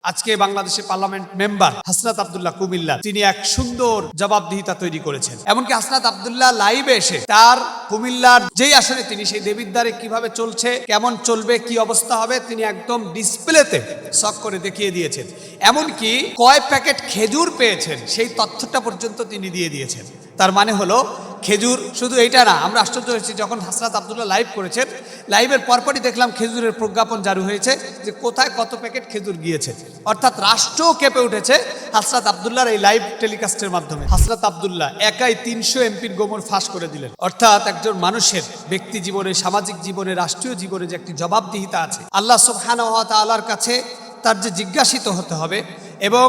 আজকে বাংলাদেশের parliament member Hasnat Abdullah Comilla তিনি এক সুন্দর জবাবদিহিতা তৈরি করেছেন। এমনকি হাসনাত আব্দুল্লাহ লাইভে এসে তার কুমিল্লার যেই আসনে তিনি সেই দেবিদ্বারে কিভাবে চলছে, কেমন চলবে, কি অবস্থা হবে তিনি একদম ডিসপ্লেতে শক করে দেখিয়ে দিয়েছেন। এমনকি কয় প্যাকেট খেজুর পেয়েছেন সেই তথ্যটা পর্যন্ত তিনি দিয়ে দিয়েছেন। তার মানে হলো খেজুর শুধু এইটা না, আমরা আশ্চর্য হয়েছি যখন হাসনাত আব্দুল্লাহ লাইভ করেছেন, লাইভের পরপরই দেখলাম খেজুরের প্রজ্ঞাপন জারি হয়েছে যে কোথায় কত প্যাকেট খেজুর গিয়েছে। অর্থাৎ রাষ্ট্র কেঁপে উঠেছে হাসনাত আব্দুল্লাহর এই লাইভ টেলিকাস্টের মাধ্যমে। হাসনাত আব্দুল্লাহ একাই 300 এমপির গোমর ফাঁস করে দিলেন। অর্থাৎ একজন মানুষের ব্যক্তি জীবনে, সামাজিক জীবনে, রাষ্ট্রীয় জীবনে যে একটি জবাবদিহিতা আছে, আল্লাহ সুবহানাহু ওয়া তাআলার কাছে তার যে জিজ্ঞাসিত হতে হবে এবং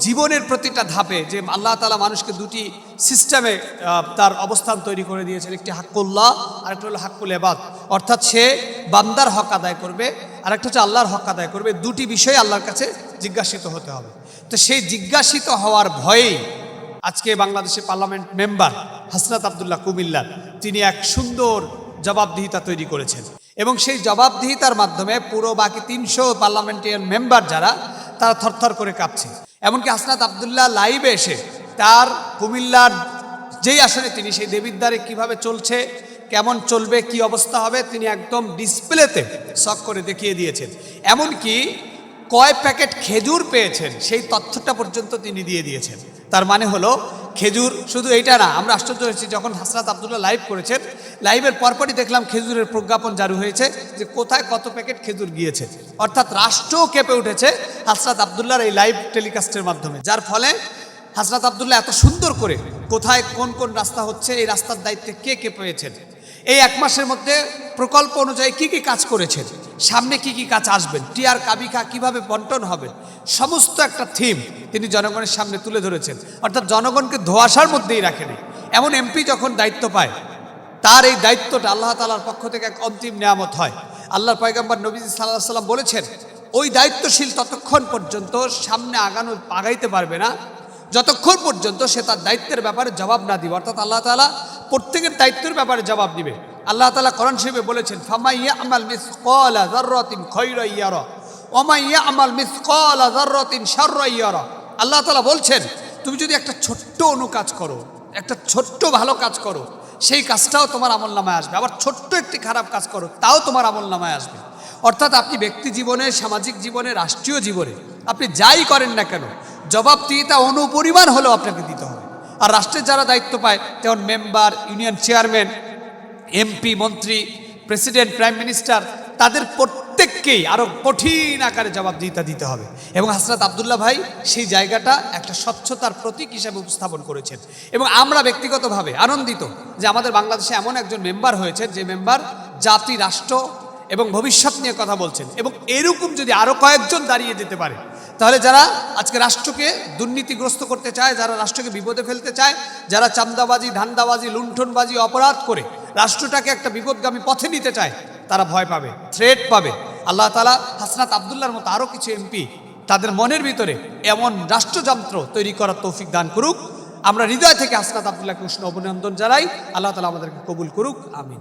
জীবনের প্রতিটা ধাপে যে আল্লাহ তাআলা মানুষকে দুটি সিস্টেমে তার অবস্থান তৈরি করে দিয়েছেন, একটি হাক্কুল্লাহ আর একটা হলো হাক্কুল ইবাদ। অর্থাৎ সে বান্দার হক আদায় করবে আর একটা হচ্ছে আল্লাহর হক আদায় করবে। দুটি বিষয় আল্লাহর কাছে জিজ্ঞাসিত হতে হবে। তো সেই জিজ্ঞাসিত হওয়ার ভয়েই আজকে বাংলাদেশের পার্লামেন্ট মেম্বার হাসনাত আব্দুল্লাহ কুমিল্লা তিনি এক সুন্দর জবাবদিহিতা তৈরি করেছেন এবং সেই জবাবদিহিতার মাধ্যমে পুরো বাকি 300 পার্লামেন্টারিয়ান মেম্বার যারা তারা থরথর করে কাঁপছে। এমনকি হাসনাত আব্দুল্লাহ লাইভে এসে তার কুমিল্লার যেই আসনে তিনি সেই দেবিদ্বারে কিভাবে চলছে, কেমন চলবে, কি অবস্থা হবে তিনি একদম ডিসপ্লেতে শক করে দেখিয়ে দিয়েছেন। এমনকি কয় প্যাকেট খেজুর পেয়েছেন সেই তথ্যটা পর্যন্ত তিনি দিয়ে দিয়েছেন। তার মানে হলো খেজুর শুধু এইটা না, আমরা আশ্চর্য হয়েছি যখন হাসনাত আব্দুল্লাহ লাইভ করেছেন, লাইভের পরপরই দেখলাম খেজুরের প্রজ্ঞাপন জারি হয়েছে যে কোথায় কত প্যাকেট খেজুর গিয়েছে। অর্থাৎ রাষ্ট্র কেঁপে উঠেছে হাসনাত আব্দুল্লাহর এই লাইভ টেলিকাস্টের মাধ্যমে, যার ফলে হাসনাত আব্দুল্লাহ এত সুন্দর করে কোথায় কোন কোন রাস্তা হচ্ছে, এই রাস্তার দায়িত্বে কে কে পেয়েছেন, এই 1 মাসের মধ্যে প্রকল্প অনুযায়ী কি কি কাজ করেছেন, সামনে কি কি কাজ আসবেন, টিআর কাবিখা কিভাবে বন্টন হবে, সমস্ত একটা থিম তিনি জনগণের সামনে তুলে ধরেছেন। অর্থাৎ জনগণকে ধোঁয়াশার মধ্যেই রাখেনি। এমন এমপি যখন দায়িত্ব পায় তার এই দায়িত্বটা আল্লাহ তাআলার পক্ষ থেকে এক অন্তিম নিয়ামত হয়। আল্লাহর পয়গম্বর নবীজি সাল্লাল্লাহু আলাইহি ওয়াসাল্লাম বলেছেন, ওই দায়িত্বশীল ততক্ষণ পর্যন্ত সামনে আগাইতে পারবে না যতক্ষণ পর্যন্ত সে তার দায়িত্বের ব্যাপারে জবাব না দিবে। অর্থাৎ আল্লাহ তাআলা প্রত্যেকের দায়িত্বের ব্যাপারে জবাব দিবে। আল্লাহ তাআলা কোরআন শরীফে বলেছেন, ফামান ইয়ামাল মিসকালা যাররাতিন খায়রান ইয়ারা ওয়া মান ইয়ামাল মিসকালা যাররাতিন শাররান ইয়ারা। আল্লাহ তাআলা বলছেন, তুমি যদি একটা ছোট্ট অনুকাজ করো, একটা ছোট্ট ভালো কাজ করো, সেই কাজটাও তোমার আমলনামায় আসবে। আবার ছোট্ট একটি খারাপ কাজ করো, তাও তোমার আমলনামায় আসবে। অর্থাৎ আপনি ব্যক্তি জীবনে, সামাজিক জীবনে, রাষ্ট্রীয় জীবনে আপনি যাই করেন না কেন জবাবদিহিতা অনুপরিমাণ হলেও আপনাকে দিতে হবে। আর রাষ্ট্রের যারা দায়িত্ব পায় যেমন মেম্বার, ইউনিয়ন চেয়ারম্যান, এমপি, মন্ত্রী, প্রেসিডেন্ট, প্রাইম মিনিস্টার, তাদের প্রত্যেককেই আরও কঠিন আকারে জবাবদিহিতা দিতে হবে। এবং হাসনাত আব্দুল্লাহ ভাই সেই জায়গাটা একটা স্বচ্ছতার প্রতীক হিসাবে উপস্থাপন করেছেন। এবং আমরা ব্যক্তিগতভাবে আনন্দিত যে আমাদের বাংলাদেশে এমন একজন মেম্বার হয়েছেন যে মেম্বার জাতি, রাষ্ট্র এবং ভবিষ্যৎ নিয়ে কথা বলছেন। এবং এরকম যদি আরও কয়েকজন দাঁড়িয়ে যেতে পারে তাহলে যারা আজকে রাষ্ট্রকে দুর্নীতিগ্রস্ত করতে চায়, যারা রাষ্ট্রকে বিপদে ফেলতে চায়, যারা চাঁদাবাজি, ধান্দাবাজি, লুণ্ঠনবাজি, অপরাধ করে রাষ্ট্রটাকে একটা বিপদগামী পথে নিতে চায়, তারা ভয় পাবে, থ্রেট পাবে। আল্লাহ তাআলা হাসনাত আব্দুল্লাহর মতো আরও কিছু এমপি তাদের মনের ভিতরে এমন রাষ্ট্রযন্ত্র তৈরি করার তৌফিক দান করুক। আমরা হৃদয় থেকে হাসনাত আব্দুল্লাহকে উষ্ণ অভিনন্দন জানাই। আল্লাহ তাআলা আমাদেরকে কবুল করুক, আমিন।